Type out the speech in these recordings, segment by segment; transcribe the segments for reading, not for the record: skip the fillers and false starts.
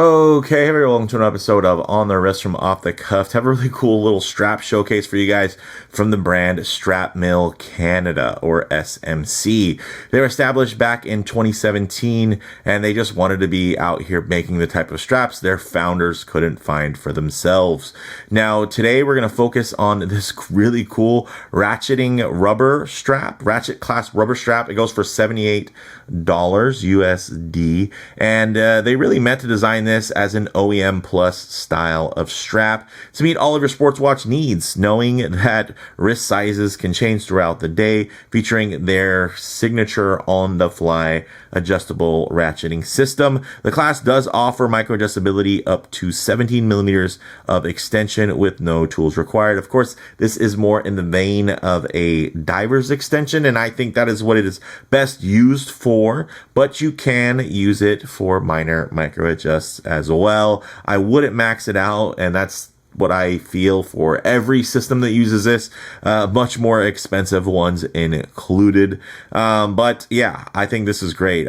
Okay, everyone, welcome to an episode of On the Wrist from Off the Cuff. Have a really cool little strap showcase for you guys from the brand Strap Mill Canada, or SMC. They were established back in 2017, and they just wanted to be out here making the type of straps their founders couldn't find for themselves. Now, today we're going to focus on this really cool ratcheting rubber strap, Ratchet Clasp rubber strap. It goes for $78 USD, and they really meant to design this as an OEM plus style of strap to meet all of your sports watch needs, knowing that wrist sizes can change throughout the day, featuring their signature on-the-fly adjustable ratcheting system. The Clasp does offer micro adjustability up to 17 millimeters of extension with no tools required. Of course, this is more in the vein of a diver's extension, and I think that is what it is best used for, but you can use it for minor micro adjusts as well. I wouldn't max it out, and that's what I feel for every system that uses this, much more expensive ones included. But yeah, I think this is great.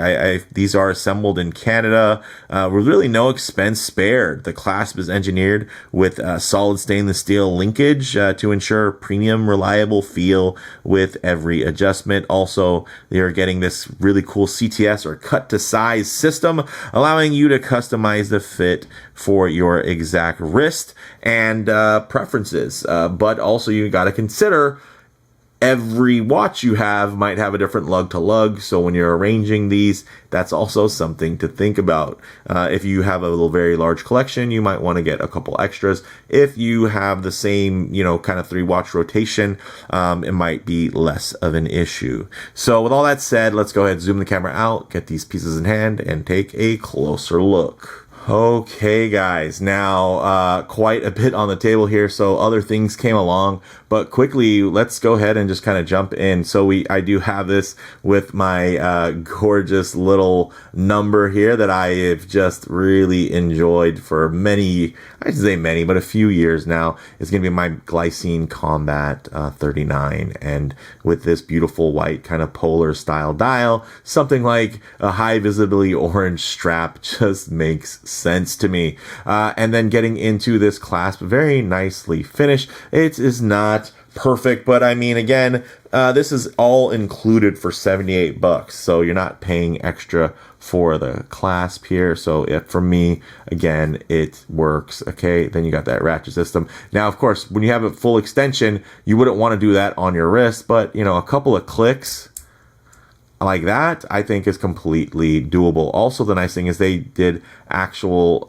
These are assembled in Canada, with really no expense spared. The Clasp is engineered with solid stainless steel linkage to ensure premium, reliable feel with every adjustment. Also, they're getting this really cool CTS, or cut to size system, allowing you to customize the fit for your exact wrist and preferences, but also you got to consider every watch you have might have a different lug to lug. So when you're arranging these, that's also something to think about. If you have a very large collection, you might want to get a couple extras. If you have the same, kind of 3-watch rotation, it might be less of an issue. So with all that said, let's go ahead, zoom the camera out, get these pieces in hand, and take a closer look. Okay, guys, now quite a bit on the table here, so other things came along, but quickly, let's go ahead and just kind of jump in. So I do have this with my gorgeous little number here that I have just really enjoyed for many, I should say many, but a few years now. It's going to be my Glycine Combat 39, and with this beautiful white kind of polar style dial, something like a high visibility orange strap just makes sense to me. And then getting into this clasp, very nicely finished. It is not perfect, but I mean, again, this is all included for $78, so you're not paying extra for the clasp here. So for me, again, it works. Okay, then you got that ratchet system. Now, of course, when you have a full extension, you wouldn't want to do that on your wrist, but a couple of clicks like that, I think, is completely doable. Also, the nice thing is they did actual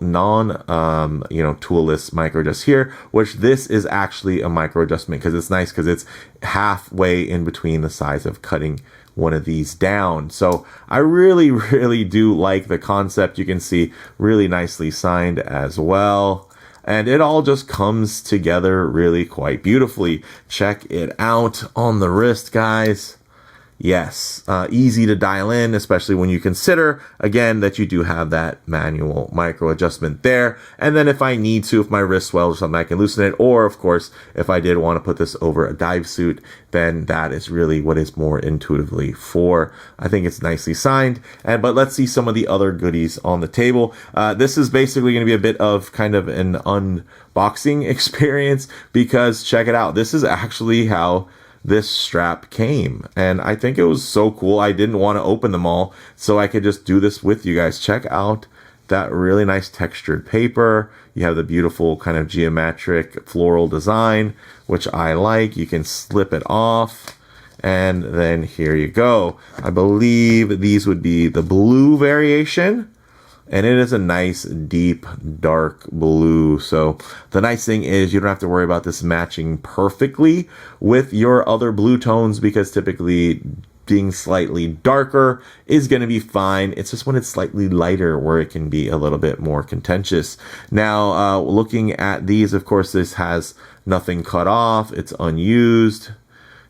toolless micro adjust here, which this is actually a micro adjustment because it's nice because it's halfway in between the size of cutting one of these down. So I really, really do like the concept. You can see really nicely signed as well. And it all just comes together really quite beautifully. Check it out on the wrist, guys. Yes, easy to dial in, especially when you consider, again, that you do have that manual micro adjustment there. And then if I need to, if my wrist swells or something, I can loosen it. Or, of course, if I did want to put this over a dive suit, then that is really what it's more intuitively for. I think it's nicely signed. But let's see some of the other goodies on the table. This is basically going to be a bit of kind of an unboxing experience, because check it out. This is actually how this strap came, and I think it was so cool. I didn't want to open them all, so I could just do this with you guys. Check out that really nice textured paper. You have the beautiful kind of geometric floral design, which I like. You can slip it off, and then here you go. I believe these would be the blue variation, and it is a nice deep dark blue. So the nice thing is you don't have to worry about this matching perfectly with your other blue tones, because typically being slightly darker is going to be fine. It's just when it's slightly lighter where it can be a little bit more contentious. Now, looking at these, of course, this has nothing cut off. It's unused.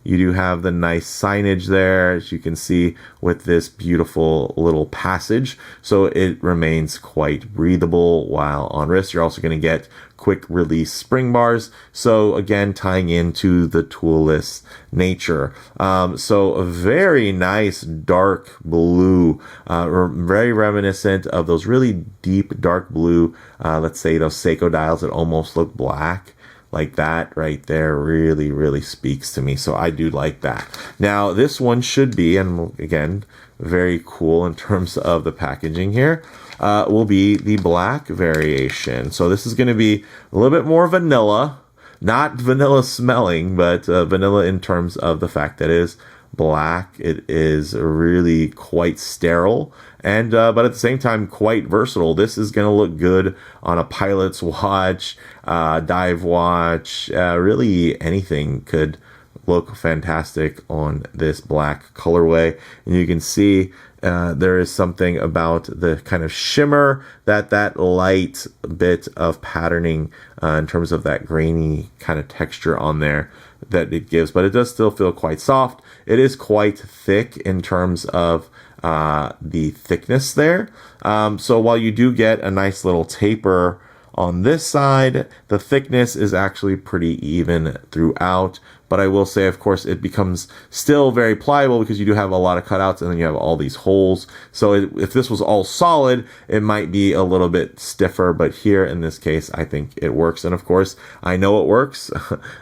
You do have the nice signage there, as you can see, with this beautiful little passage. So it remains quite breathable while on wrist. You're also going to get quick release spring bars. So again, tying into the toolless nature. So a very nice dark blue, very reminiscent of those really deep dark blue, let's say those Seiko dials that almost look black. Like that right there really, really speaks to me. So I do like that. Now this one should be, and again, very cool in terms of the packaging here, will be the black variation. So this is going to be a little bit more vanilla, not vanilla smelling, but vanilla in terms of the fact that it is black. It is really quite sterile, and but at the same time quite versatile. This is going to look good on a pilot's watch, dive watch, really anything could look fantastic on this black colorway. And you can see there is something about the kind of shimmer, that light bit of patterning in terms of that grainy kind of texture on there that it gives, but it does still feel quite soft. It is quite thick in terms of the thickness there. So while you do get a nice little taper on this side, the thickness is actually pretty even throughout. But I will say, of course, it becomes still very pliable because you do have a lot of cutouts and then you have all these holes. So if this was all solid, it might be a little bit stiffer. But here in this case, I think it works. And of course, I know it works.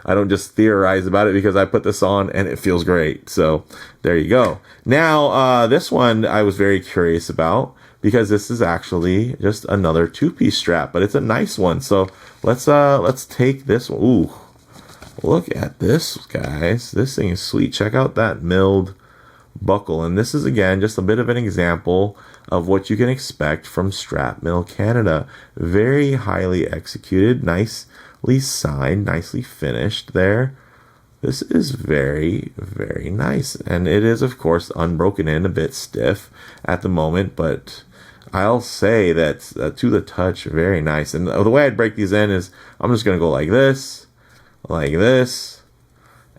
I don't just theorize about it because I put this on and it feels great. So there you go. Now, this one I was very curious about, because this is actually just another two-piece strap, but it's a nice one. So let's take this one. Ooh, look at this, guys. This thing is sweet. Check out that milled buckle. And this is, again, just a bit of an example of what you can expect from Strap Mill Canada. Very highly executed, nicely signed, nicely finished there. This is very, very nice. And it is, of course, unbroken in, a bit stiff at the moment, but I'll say that to the touch, very nice. And the way I'd break these in is I'm just going to go like this,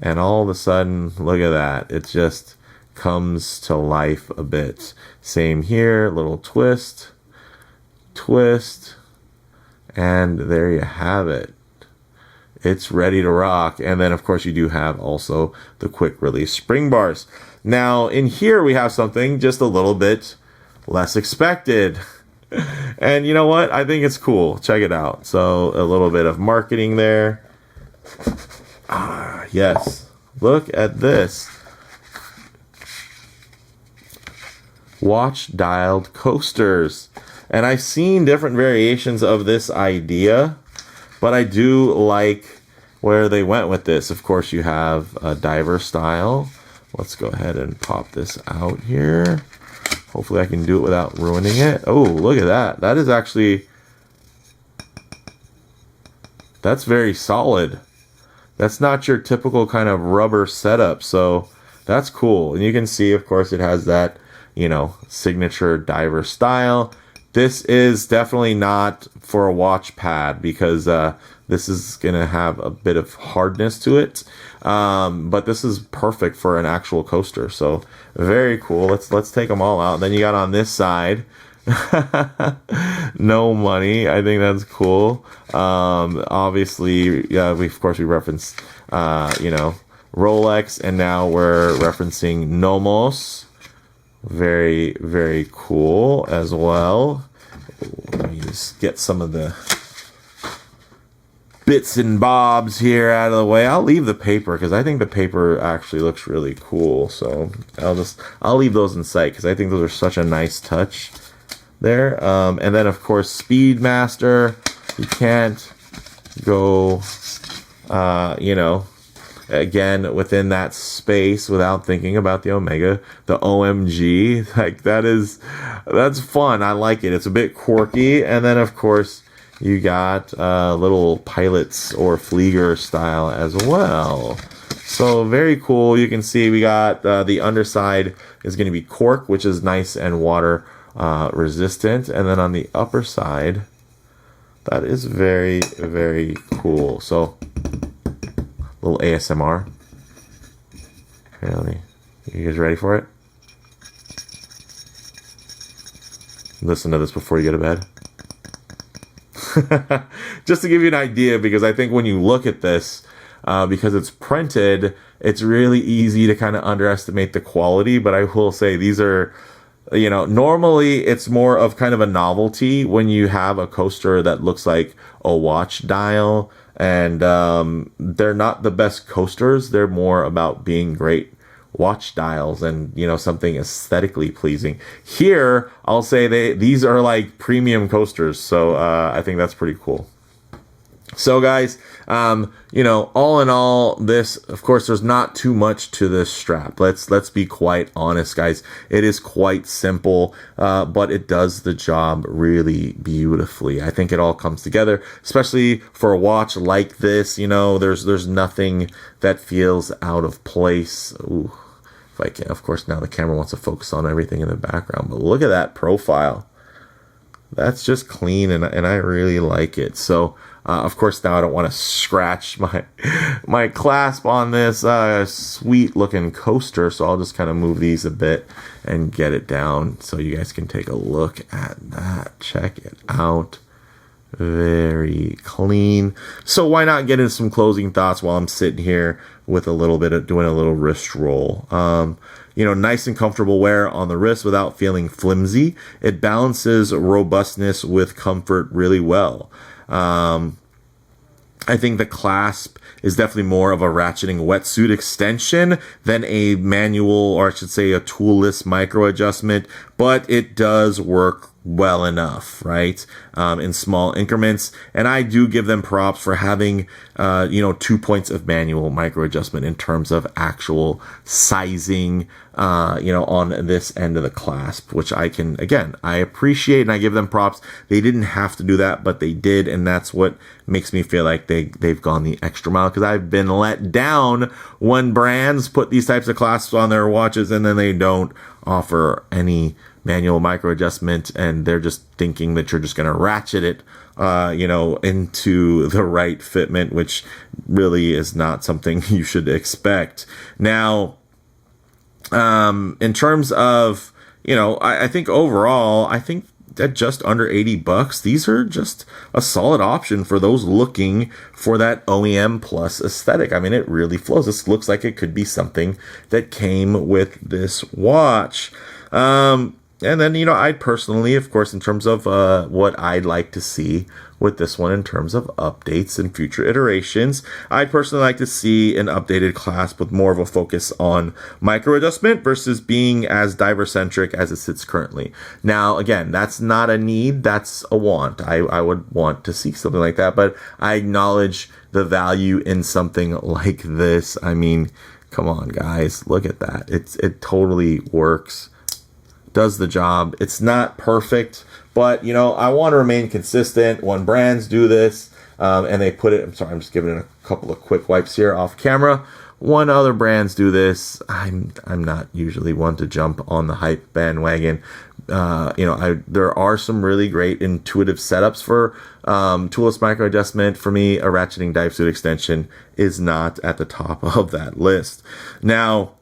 and all of a sudden, look at that. It just comes to life a bit. Same here, little twist, and there you have it. It's ready to rock. And then, of course, you do have also the quick release spring bars. Now, in here, we have something just a little bit less expected. And you know what? I think it's cool. Check it out. So a little bit of marketing there. Yes. Look at this. Watch dialed coasters. And I've seen different variations of this idea, but I do like where they went with this. Of course, you have a diver style. Let's go ahead and pop this out here. Hopefully I can do it without ruining it. Oh, look at that. That is actually, that's very solid. That's not your typical kind of rubber setup. So that's cool. And you can see, of course, it has that, you know, signature diver style. This is definitely not for a watch pad because this is going to have a bit of hardness to it. But this is perfect for an actual coaster. So very cool. Let's take them all out. Then you got on this side, no money. I think that's cool. Obviously, yeah, we referenced, you know, Rolex, and now we're referencing Nomos. Very, very cool as well. Let me just get some of the bits and bobs here out of the way. I'll leave the paper because I think the paper actually looks really cool. So I'll leave those in sight because I think those are such a nice touch there. And then of course Speedmaster. You can't go, you know, again within that space without thinking about the Omega, the OMG. Like that's fun. I like it. It's a bit quirky. And then of course you got little pilots or Flieger style as well. So very cool. You can see we got the underside is going to be cork, which is nice and water resistant. And then on the upper side, that is very, very cool. So little ASMR. Really? You guys ready for it? Listen to this before you go to bed. Just to give you an idea, because I think when you look at this, because it's printed, it's really easy to kind of underestimate the quality. But I will say these are, you know, normally it's more of kind of a novelty when you have a coaster that looks like a watch dial, and they're not the best coasters. They're more about being great watch dials and, you know, something aesthetically pleasing. Here, I'll say these are like premium coasters, so I think that's pretty cool. So guys, you know, all in all, this, of course, there's not too much to this strap. Let's be quite honest, guys. It is quite simple, but it does the job really beautifully. I think it all comes together, especially for a watch like this. You know, there's nothing that feels out of place. Ooh, if I can, of course, now the camera wants to focus on everything in the background, but look at that profile. That's just clean, and I really like it. So, of course, now I don't want to scratch my clasp on this sweet looking coaster, so I'll just kind of move these a bit and get it down so you guys can take a look at that. Check it out. Very clean. So why not get into some closing thoughts while I'm sitting here with a little bit of doing a little wrist roll. You know, nice and comfortable wear on the wrist without feeling flimsy. It balances robustness with comfort really well. I think the clasp is definitely more of a ratcheting wetsuit extension than a manual, or I should say a toolless micro adjustment, but it does work well enough, right? In small increments. And I do give them props for having, 2 points of manual micro adjustment in terms of actual sizing, on this end of the clasp, which I appreciate, and I give them props. They didn't have to do that, but they did. And that's what makes me feel like they've gone the extra mile, because I've been let down when brands put these types of clasps on their watches and then they don't offer any manual micro adjustment, and they're just thinking that you're just going to ratchet it, into the right fitment, which really is not something you should expect. Now, in terms of, I think overall, I think at just under $80, these are just a solid option for those looking for that OEM plus aesthetic. I mean, it really flows. This looks like it could be something that came with this watch. And then, I personally, of course, in terms of what I'd like to see with this one in terms of updates and future iterations, I'd personally like to see an updated clasp with more of a focus on micro adjustment versus being as diver-centric as it sits currently. Now, again, that's not a need, that's a want. I would want to see something like that, but I acknowledge the value in something like this. I mean, come on, guys, look at that. It totally works. Does the job. It's not perfect, but I want to remain consistent when brands do this, and they put it. I'm sorry, I'm just giving it a couple of quick wipes here off camera. When other brands do this, I'm not usually one to jump on the hype bandwagon. There are some really great intuitive setups for toolless micro adjustment. For me, a ratcheting dive suit extension is not at the top of that list. Now,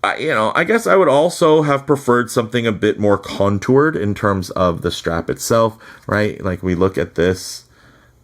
I guess I would also have preferred something a bit more contoured in terms of the strap itself, right? Like we look at this,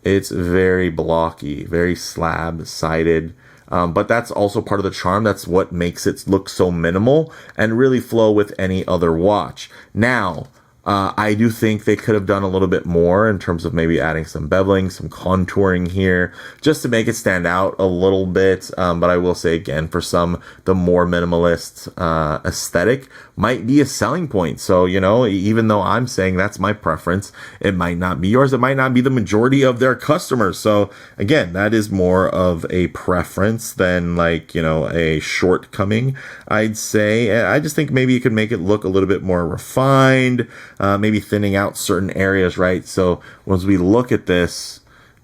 it's very blocky, very slab-sided, but that's also part of the charm. That's what makes it look so minimal and really flow with any other watch. Now, I do think they could have done a little bit more in terms of maybe adding some beveling, some contouring here, just to make it stand out a little bit. But I will say again, for some, the more minimalist aesthetic might be a selling point. So, even though I'm saying that's my preference, it might not be yours. It might not be the majority of their customers. So again, that is more of a preference than a shortcoming, I'd say. I just think maybe you could make it look a little bit more refined. Maybe thinning out certain areas, right? So once we look at this,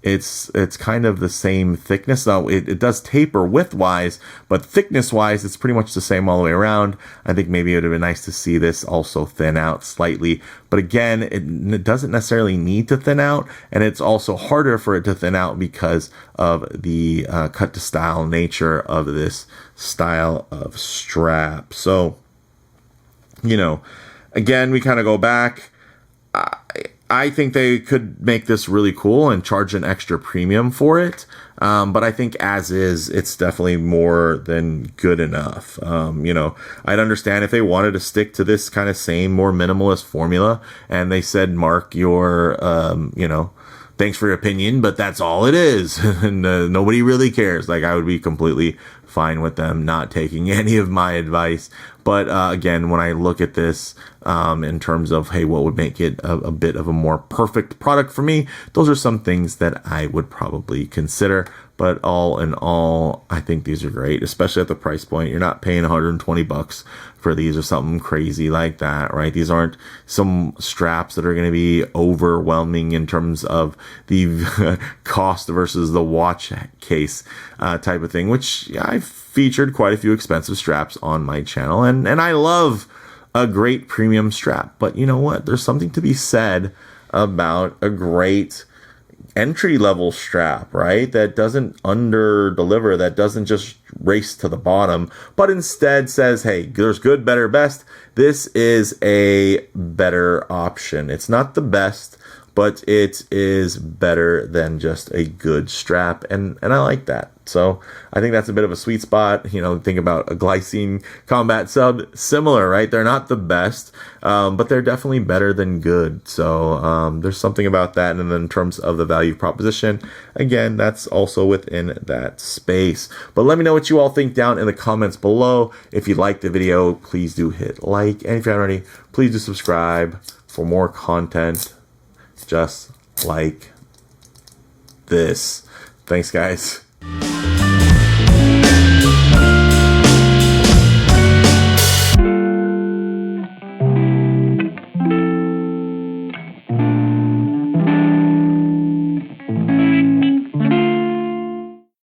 it's kind of the same thickness. Now it does taper width-wise, but thickness-wise, it's pretty much the same all the way around. I think maybe it would have been nice to see this also thin out slightly. But again, it doesn't necessarily need to thin out, and it's also harder for it to thin out because of the cut-to-style nature of this style of strap. So, you know, again, we kind of go back. I think they could make this really cool and charge an extra premium for it. But I think as is, it's definitely more than good enough. You know, I'd understand if they wanted to stick to this kind of same, more minimalist formula and they said, Mark, your, you know, thanks for your opinion, but that's all it is. And nobody really cares. Like, I would be completely fine with them not taking any of my advice. But again, when I look at this in terms of, hey, what would make it a bit of a more perfect product for me, those are some things that I would probably consider. But all in all, I think these are great, especially at the price point. You're not paying $120 for these or something crazy like that, right? These aren't some straps that are going to be overwhelming in terms of the cost versus the watch case type of thing, which I've featured quite a few expensive straps on my channel. And I love a great premium strap. But you know what? There's something to be said about a great entry-level strap, right? That doesn't under-deliver, that doesn't just race to the bottom, but instead says, hey, there's good, better, best. This is a better option. It's not the best, but it is better than just a good strap, and I like that. So I think that's a bit of a sweet spot. You know, think about a Glycine Combat Sub, similar, right? They're not the best, but they're definitely better than good. So there's something about that. And then in terms of the value proposition, again, that's also within that space. But let me know what you all think down in the comments below. If you liked the video, please do hit like. And if you haven't already, please do subscribe for more content just like this. Thanks, guys.